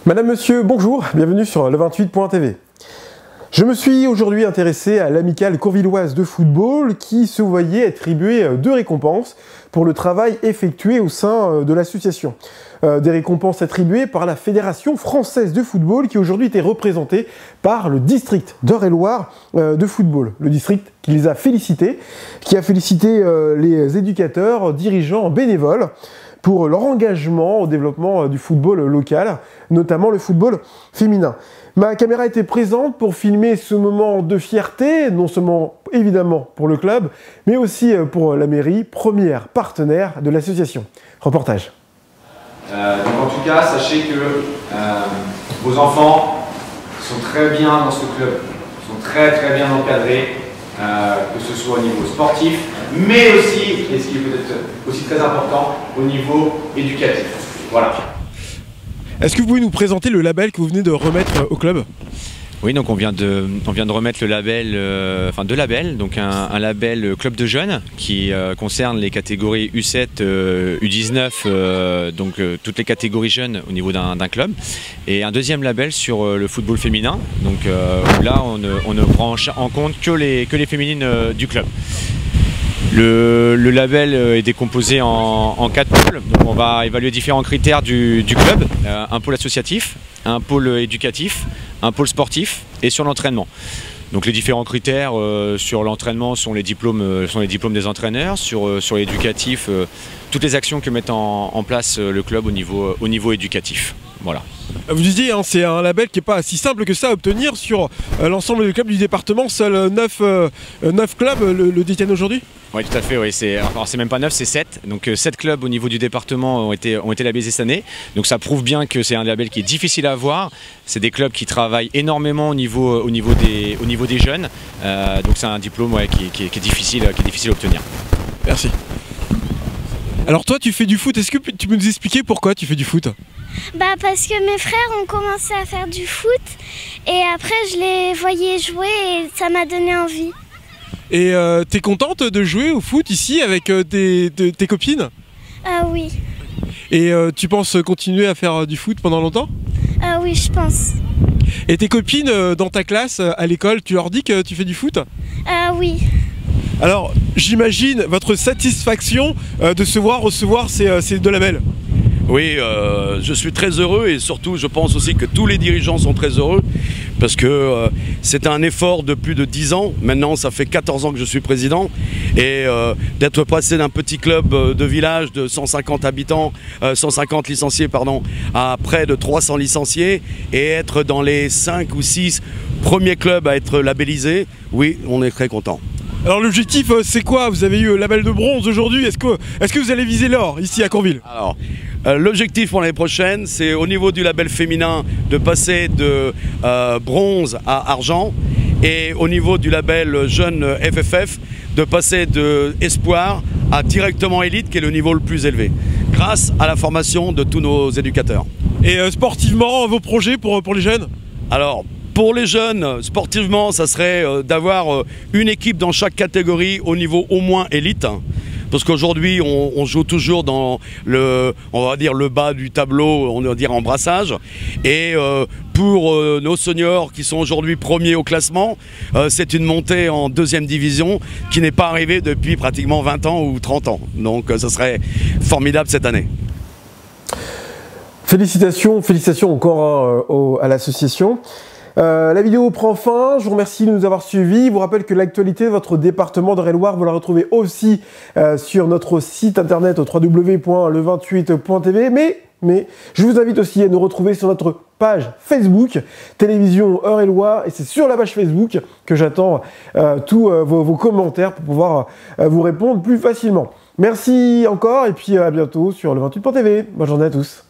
Madame, Monsieur, bonjour, bienvenue sur le28.tv. Je me suis aujourd'hui intéressé à l'amicale courvilloise de football qui se voyait attribuer 2 récompenses pour le travail effectué au sein de l'association. Des récompenses attribuées par la Fédération française de football qui aujourd'hui était représentée par le district d'Eure-et-Loir de football. Le district qui les a félicités, qui a félicité les éducateurs, dirigeants, bénévoles pour leur engagement au développement du football local, notamment le football féminin. Ma caméra était présente pour filmer ce moment de fierté, non seulement évidemment pour le club, mais aussi pour la mairie, première partenaire de l'association. Reportage. Donc en tout cas, sachez que vos enfants sont très bien dans ce club, sont très bien encadrés, que ce soit au niveau sportif, mais aussi, et ce qui est peut-être aussi très important, au niveau éducatif. Voilà. Est-ce que vous pouvez nous présenter le label que vous venez de remettre au club ? Oui, donc on vient de remettre le label, enfin 2 labels, donc un label club de jeunes qui concerne les catégories U7, U19, donc toutes les catégories jeunes au niveau d'un club, et un deuxième label sur le football féminin, donc où là on ne prend en compte que les féminines du club. Le label est décomposé en 4 pôles, donc on va évaluer différents critères du club, un pôle associatif, un pôle éducatif, un pôle sportif et sur l'entraînement. Donc les différents critères sur l'entraînement sont les diplômes des entraîneurs, sur l'éducatif, toutes les actions que met en place le club au niveau éducatif. Voilà. Vous disiez, hein, c'est un label qui n'est pas si simple que ça à obtenir sur l'ensemble des clubs du département. Seuls 9 clubs le détiennent aujourd'hui ? Oui, tout à fait. Oui. Alors c'est même pas 9, c'est 7. Donc 7 clubs au niveau du département ont été labellisés cette année. Donc ça prouve bien que c'est un label qui est difficile à avoir. C'est des clubs qui travaillent énormément au niveau des jeunes. Donc c'est un diplôme qui est difficile à obtenir. Merci. Alors toi, tu fais du foot. Est-ce que tu peux nous expliquer pourquoi tu fais du foot ? Parce que mes frères ont commencé à faire du foot et après je les voyais jouer et ça m'a donné envie. Et t'es contente de jouer au foot ici avec tes copines ? Oui. Et tu penses continuer à faire du foot pendant longtemps ? Oui, je pense. Et tes copines dans ta classe à l'école, tu leur dis que tu fais du foot ? Oui. Alors j'imagine votre satisfaction de se voir recevoir ces 2 labels. Oui, je suis très heureux et surtout je pense aussi que tous les dirigeants sont très heureux parce que c'est un effort de plus de 10 ans. Maintenant, ça fait 14 ans que je suis président et d'être passé d'un petit club de village de 150 habitants, 150 licenciés pardon, à près de 300 licenciés et être dans les 5 ou 6 premiers clubs à être labellisés, oui, on est très content. Alors l'objectif c'est quoi? Vous avez eu le label de bronze aujourd'hui, est-ce que vous allez viser l'or ici à Courville? Alors l'objectif pour l'année prochaine, c'est au niveau du label féminin de passer de bronze à argent et au niveau du label jeune FFF de passer de espoir à directement élite qui est le niveau le plus élevé grâce à la formation de tous nos éducateurs. Et sportivement, vos projets pour les jeunes? Alors pour les jeunes, sportivement, ça serait d'avoir une équipe dans chaque catégorie au niveau au moins élite. Parce qu'aujourd'hui, on joue toujours dans on va dire le bas du tableau, on va dire en brassage. Et pour nos seniors qui sont aujourd'hui premiers au classement, c'est une montée en 2e division qui n'est pas arrivée depuis pratiquement 20 ans ou 30 ans. Donc ça serait formidable cette année. Félicitations encore à l'association. La vidéo prend fin, je vous remercie de nous avoir suivis. Je vous rappelle que l'actualité de votre département d'Eure-et-Loir, vous la retrouvez aussi sur notre site internet au www.le28.tv. Mais je vous invite aussi à nous retrouver sur notre page Facebook, Télévision Eure-et-Loir, et c'est sur la page Facebook que j'attends tous vos commentaires pour pouvoir vous répondre plus facilement. Merci encore et puis à bientôt sur le28.tv. Bonne journée à tous.